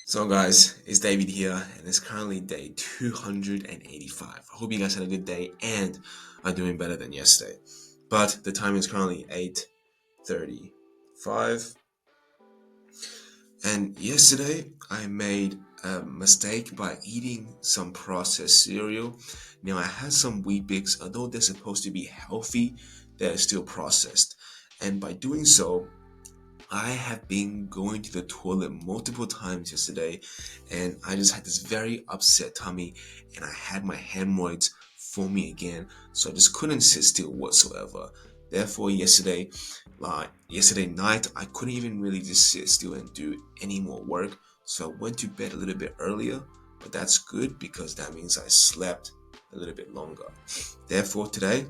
So guys, it's David here and it's currently day 285. I hope you guys had a good day and are doing better than yesterday. But the time is currently 8:35 and yesterday I made a mistake by eating some processed cereal. Now I had some wheat bix, although they're supposed to be healthy, they're still processed. And by doing so, I have been going to the toilet multiple times yesterday, and I just had this very upset tummy, and I had my hemorrhoids forming again, so I just couldn't sit still whatsoever. Therefore, yesterday night, I couldn't even really just sit still and do any more work. So I went to bed a little bit earlier, but that's good because that means I slept a little bit longer. Therefore, today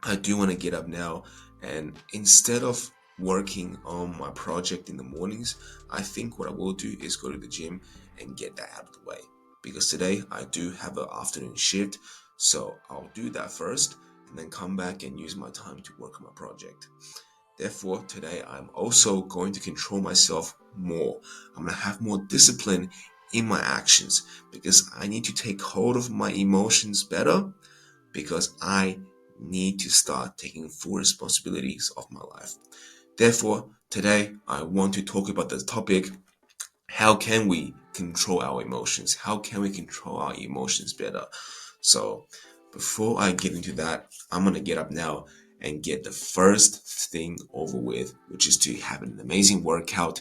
I do want to get up now, and instead of working on my project in the mornings, I think what I will do is go to the gym and get that out of the way. Because today I do have an afternoon shift, so I'll do that first and then come back and use my time to work on my project. Therefore, today I'm also going to control myself more. I'm going to have more discipline in my actions because I need to take hold of my emotions better because I need to start taking full responsibilities of my life. Therefore, today I want to talk about the topic: how can we control our emotions? How can we control our emotions better? So, before I get into that, I'm going to get up now and get the first thing over with, which is to have an amazing workout,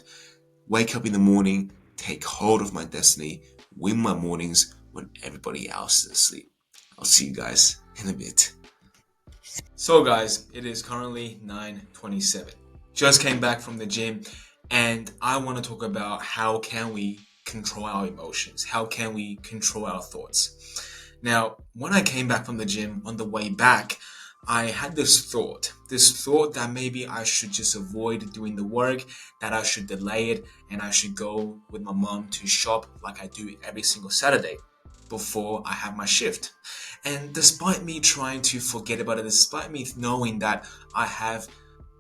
wake up in the morning, take hold of my destiny, win my mornings when everybody else is asleep. I'll see you guys in a bit. So guys, it is currently 9:27. Just came back from the gym and I want to talk about how can we control our emotions? How can we control our thoughts? Now, when I came back from the gym on the way back, I had this thought that maybe I should just avoid doing the work, that I should delay it, and I should go with my mom to shop like I do every single Saturday before I have my shift. And despite me trying to forget about it, despite me knowing that I have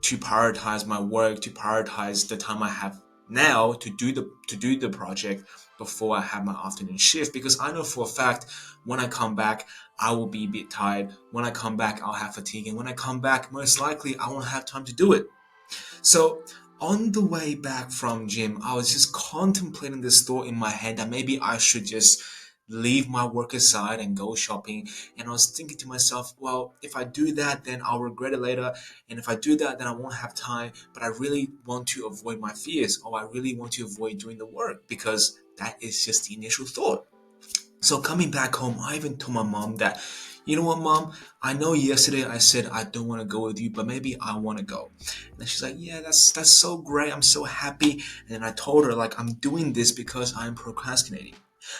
to prioritize my work, to prioritize the time I have now to do the project before I have my afternoon shift, because I know for a fact when I come back I will be a bit tired. When I come back I'll have fatigue, and when I come back most likely I won't have time to do it. So on the way back from gym, I was just contemplating this thought in my head that maybe I should just leave my work aside and go shopping. And I was thinking to myself, well, if I do that, then I'll regret it later. And if I do that, then I won't have time. But I really want to avoid my fears, or I really want to avoid doing the work, because that is just the initial thought. So coming back home, I even told my mom that, you know what, mom, I know yesterday I said I don't want to go with you, but maybe I want to go. And she's like, yeah, that's so great. I'm so happy. And then I told her, like, I'm doing this because I'm procrastinating.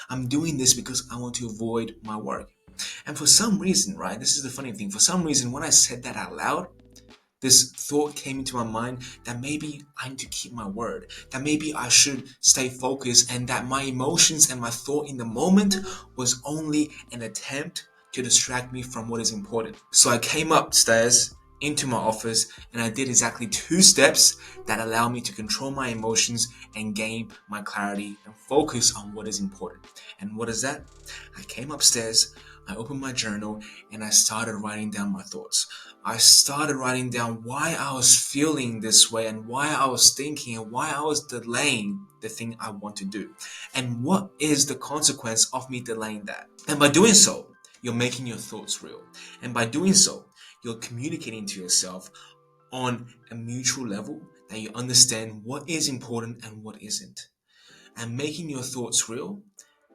I'm doing this because I want to avoid my work. And for some reason, right, this is the funny thing. For some reason, when I said that out loud, this thought came into my mind that maybe I need to keep my word, that maybe I should stay focused, and that my emotions and my thought in the moment was only an attempt to distract me from what is important. So I came upstairs into my office and I did exactly two steps that allow me to control my emotions and gain my clarity and focus on what is important. And what is that? I came upstairs, I opened my journal, and I started writing down my thoughts. I started writing down why I was feeling this way, and why I was thinking, and why I was delaying the thing I want to do. And what is the consequence of me delaying that? And by doing so, you're making your thoughts real. And by doing so, you're communicating to yourself on a mutual level that you understand what is important and what isn't. And making your thoughts real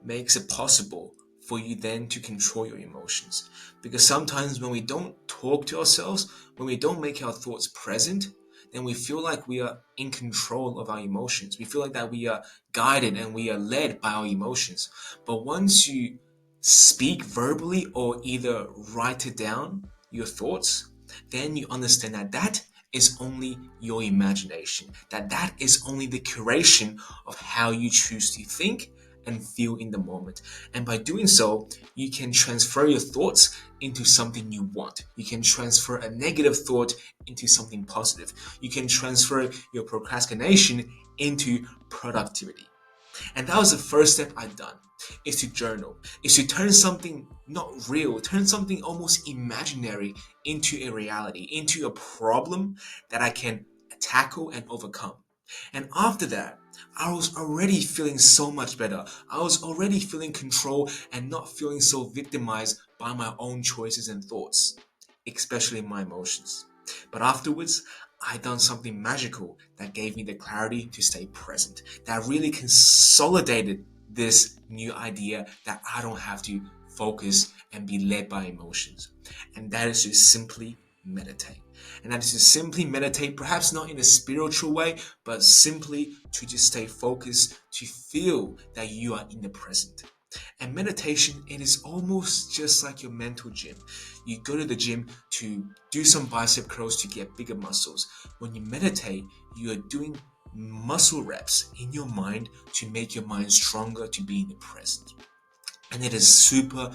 makes it possible for you then to control your emotions. Because sometimes when we don't talk to ourselves, when we don't make our thoughts present, then we feel like we are in control of our emotions. We feel like that we are guided and we are led by our emotions. But once you speak verbally or either write it down, your thoughts, then you understand that that is only your imagination, that is only the curation of how you choose to think and feel in the moment. And by doing so, you can transfer your thoughts into something you want. You can transfer a negative thought into something positive. You can transfer your procrastination into productivity. And that was the first step I'd done, is to journal, is to turn something not real, turn something almost imaginary into a reality, into a problem that I can tackle and overcome. And after that, I was already feeling so much better. I was already feeling control and not feeling so victimized by my own choices and thoughts, especially my emotions. But afterwards, I done something magical that gave me the clarity to stay present, that really consolidated this new idea that I don't have to focus and be led by emotions. And that is to simply meditate. And that is to simply meditate, perhaps not in a spiritual way, but simply to just stay focused, to feel that you are in the present. And meditation, it is almost just like your mental gym. You go to the gym to do some bicep curls to get bigger muscles. When you meditate, you are doing muscle reps in your mind to make your mind stronger to be in the present. And it is super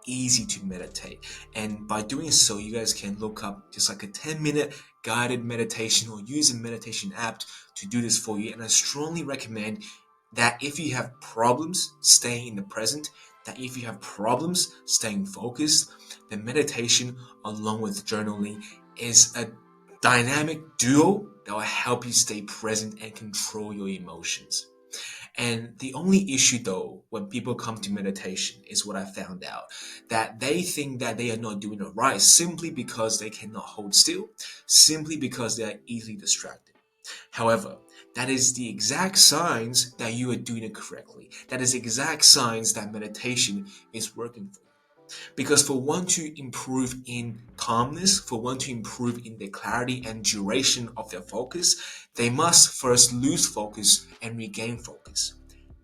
easy to meditate. And by doing so, you guys can look up just like a 10-minute guided meditation or use a meditation app to do this for you. And I strongly recommend that if you have problems staying in the present, that if you have problems staying focused, then meditation along with journaling is a dynamic duo that will help you stay present and control your emotions. And the only issue though, when people come to meditation, is what I found out, that they think that they are not doing it right simply because they cannot hold still, simply because they are easily distracted. However, that is the exact signs that you are doing it correctly. That is exact signs that meditation is working for you. Because for one to improve in calmness, for one to improve in the clarity and duration of their focus, they must first lose focus and regain focus.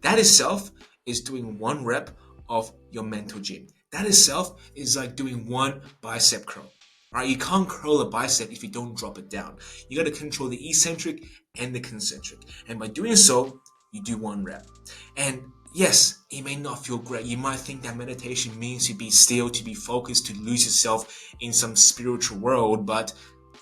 That itself is doing one rep of your mental gym. That itself is like doing one bicep curl. Right? You can't curl a bicep if you don't drop it down. You got to control the eccentric and the concentric. And by doing so, you do one rep. And yes, it may not feel great. You might think that meditation means to be still, to be focused, to lose yourself in some spiritual world, but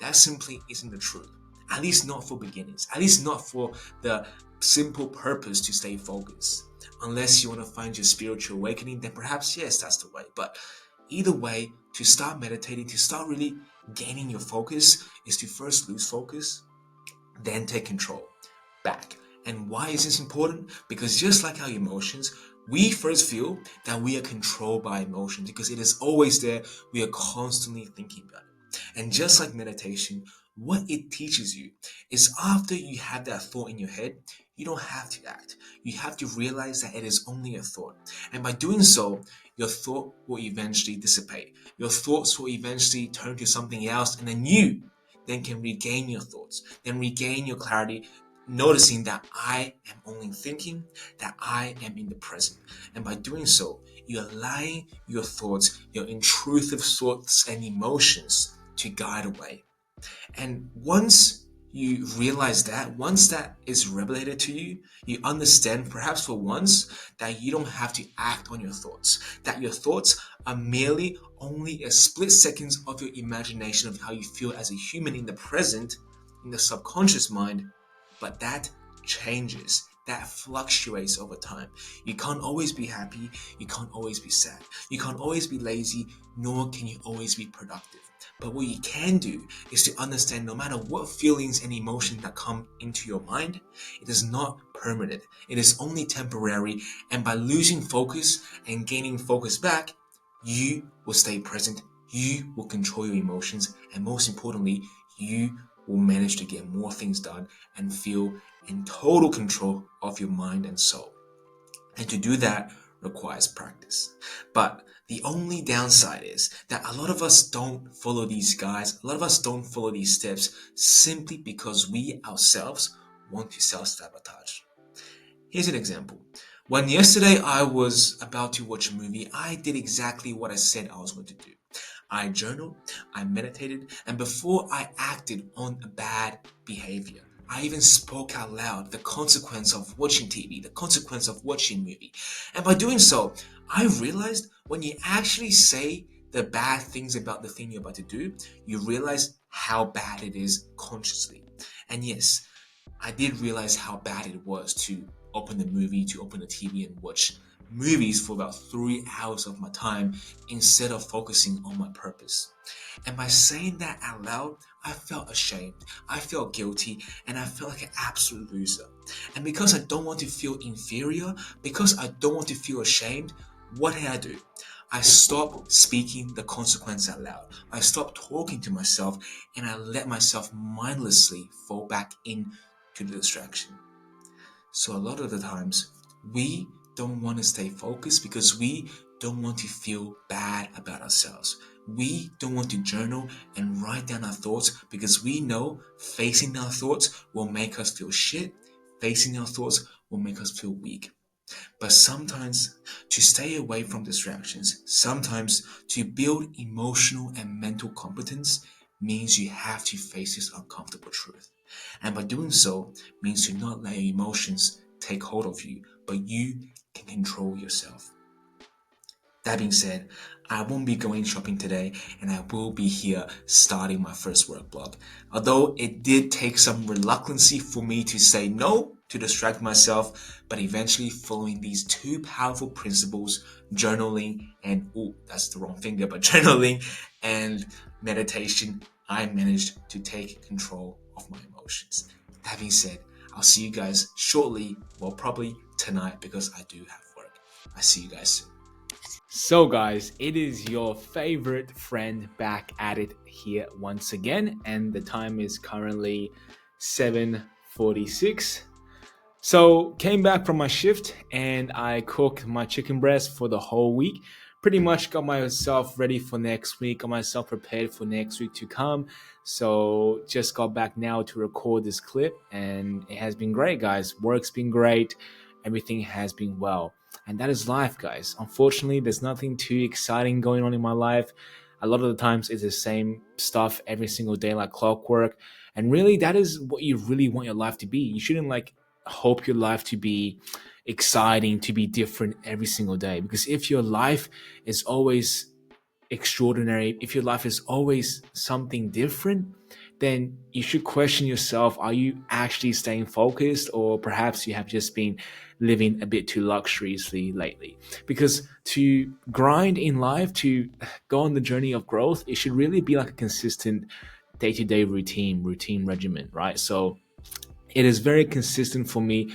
that simply isn't the truth. At least not for beginners. At least not for the simple purpose to stay focused. Unless you want to find your spiritual awakening, then perhaps yes, that's the way. But either way, to start meditating, to start really gaining your focus, is to first lose focus, then take control back. And why is this important? Because just like our emotions, we first feel that we are controlled by emotions because it is always there. We are constantly thinking about it. And just like meditation, what it teaches you is after you have that thought in your head, you don't have to act. You have to realize that it is only a thought. And by doing so, your thought will eventually dissipate. Your thoughts will eventually turn to something else, and then you then can regain your thoughts, then regain your clarity, noticing that I am only thinking, that I am in the present. And by doing so, you're allowing your thoughts, your intrusive thoughts and emotions to guide away. And once you realize that, once that is revelated to you, you understand, perhaps for once, that you don't have to act on your thoughts, that your thoughts are merely only a split seconds of your imagination of how you feel as a human in the present, in the subconscious mind, but that changes. That fluctuates over time. You can't always be happy. You can't always be sad. You can't always be lazy, nor can you always be productive. But what you can do is to understand no matter what feelings and emotions that come into your mind, it is not permanent. It is only temporary. And by losing focus and gaining focus back, you will stay present. You will control your emotions. And most importantly, you will manage to get more things done and feel in total control of your mind and soul. And to do that requires practice. But the only downside is that a lot of us don't follow these guides, a lot of us don't follow these steps simply because we ourselves want to self-sabotage. Here's an example. When yesterday I was about to watch a movie, I did exactly what I said I was going to do. I journaled, I meditated, and before I acted on a bad behavior, I even spoke out loud the consequence of watching TV, the consequence of watching a movie. And by doing so, I realized when you actually say the bad things about the thing you're about to do, you realize how bad it is consciously. And yes, I did realize how bad it was to open the movie, to open the TV and watch movies for about 3 hours of my time instead of focusing on my purpose. And by saying that out loud, I felt ashamed, I felt guilty, and I felt like an absolute loser. And because I don't want to feel inferior, because I don't want to feel ashamed, what did I do? I stopped speaking the consequence out loud. I stopped talking to myself, and I let myself mindlessly fall back into the distraction. So a lot of the times, we don't want to stay focused because we don't want to feel bad about ourselves. We don't want to journal and write down our thoughts because we know facing our thoughts will make us feel shit. Facing our thoughts will make us feel weak. But sometimes to stay away from distractions, sometimes to build emotional and mental competence means you have to face this uncomfortable truth. And by doing so means to not let your emotions take hold of you, but you can control yourself. That being said, I won't be going shopping today and I will be here starting my first work blog. Although it did take some reluctancy for me to say no to distract myself, but eventually following these two powerful principles, journaling and, that's the wrong finger, but journaling and meditation, I managed to take control of my emotions. That being said, I'll see you guys shortly, well, probably tonight because I do have work. I see you guys soon. So, guys, it is your favorite friend back at it here once again, and the time is currently 7:46. So, came back from my shift and I cooked my chicken breast for the whole week. Pretty much got myself ready for next week, got myself prepared for next week to come. So, just got back now to record this clip, and it has been great, guys. Work's been great, everything has been well. And that is life, guys. Unfortunately, there's nothing too exciting going on in my life. A lot of the times it's the same stuff every single day, like clockwork. And really, that is what you really want your life to be. You shouldn't hope your life to be exciting, to be different every single day. Because if your life is always extraordinary, if your life is always something different, then you should question yourself, are you actually staying focused, or perhaps you have just been living a bit too luxuriously lately? Because to grind in life, to go on the journey of growth, it should really be like a consistent day-to-day routine regimen, right? So it is very consistent for me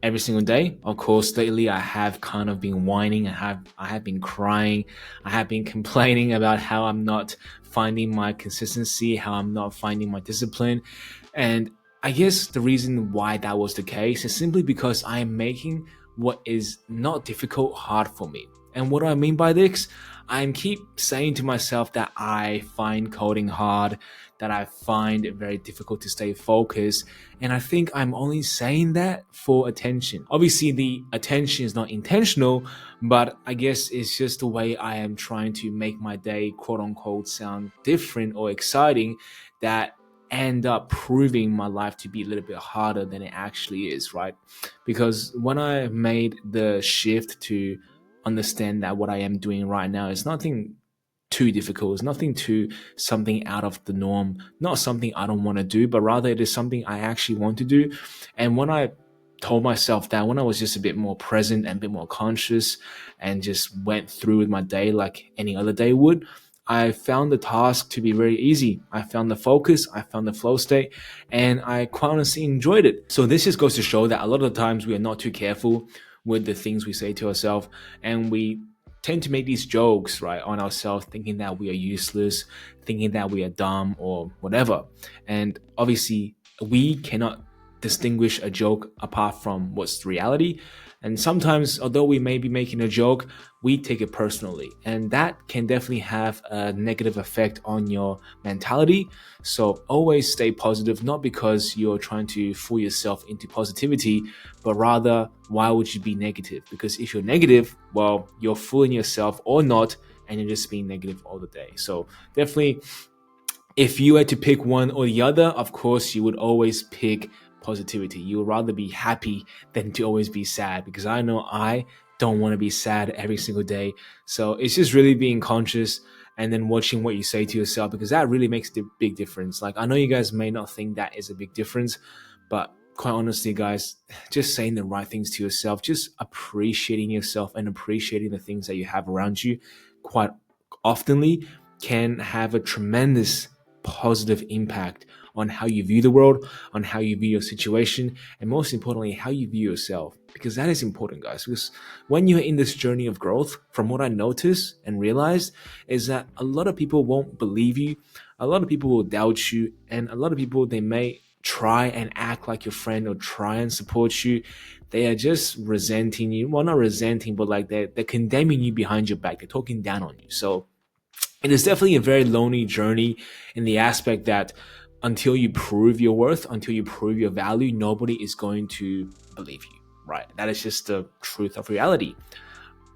every single day. Of course, lately I have kind of been whining. I have been crying. I have been complaining about how I'm not finding my consistency, how I'm not finding my discipline. And I guess the reason why that was the case is simply because I am making what is not difficult hard for me. And what do I mean by this? I keep saying to myself that I find coding hard, that I find it very difficult to stay focused. And I think I'm only saying that for attention. Obviously, the attention is not intentional, but I guess it's just the way I am trying to make my day, quote unquote, sound different or exciting, that end up proving my life to be a little bit harder than it actually is, right? Because when I made the shift to understand that what I am doing right now is nothing too difficult, it's nothing too something out of the norm, not something I don't want to do, but rather it is something I actually want to do. And when I told myself that, when I was just a bit more present and a bit more conscious and just went through with my day like any other day would, I found the task to be very easy. I found the focus, I found the flow state, and I quite honestly enjoyed it. So this just goes to show that a lot of the times we are not too careful with the things we say to ourselves, and we tend to make these jokes, right, on ourselves, thinking that we are useless, thinking that we are dumb or whatever. And obviously, we cannot distinguish a joke apart from what's reality. And sometimes, although we may be making a joke, we take it personally. And that can definitely have a negative effect on your mentality. So always stay positive, not because you're trying to fool yourself into positivity, but rather, why would you be negative? Because if you're negative, well, you're fooling yourself or not, and you're just being negative all the day. So definitely, if you had to pick one or the other, of course, you would always pick positivity. You would rather be happy than to always be sad, because I know I don't want to be sad every single day. So it's just really being conscious and then watching what you say to yourself, because that really makes the big difference. Like, I know you guys may not think that is a big difference, but quite honestly, guys, just saying the right things to yourself, just appreciating yourself and appreciating the things that you have around you quite oftenly can have a tremendous positive impact on how you view the world, on how you view your situation, and most importantly, how you view yourself. Because that is important, guys. Because when you're in this journey of growth, from what I noticed and realized, is that a lot of people won't believe you, a lot of people will doubt you, and a lot of people, they may try and act like your friend or try and support you. They are just resenting you. Well, not resenting, but like they're condemning you behind your back. They're talking down on you. So it is definitely a very lonely journey in the aspect that until you prove your worth, until you prove your value, nobody is going to believe you, right? That is just the truth of reality.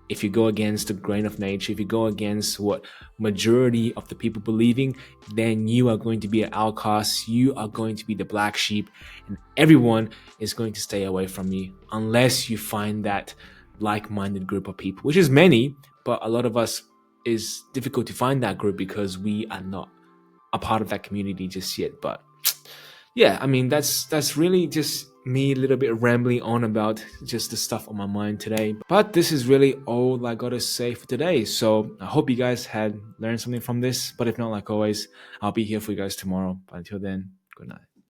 If you go against the grain of nature, if you go against what majority of the people believing, then you are going to be an outcast. You are going to be the black sheep, and everyone is going to stay away from you unless you find that like-minded group of people, which is many, but a lot of us is difficult to find that group because we are not a part of that community just yet. But yeah, I mean that's really just me a little bit rambling on about just the stuff on my mind today. But this is really all I gotta say for today. So I hope you guys had learned something from this. But if not, like always, I'll be here for you guys tomorrow. But until then, good night.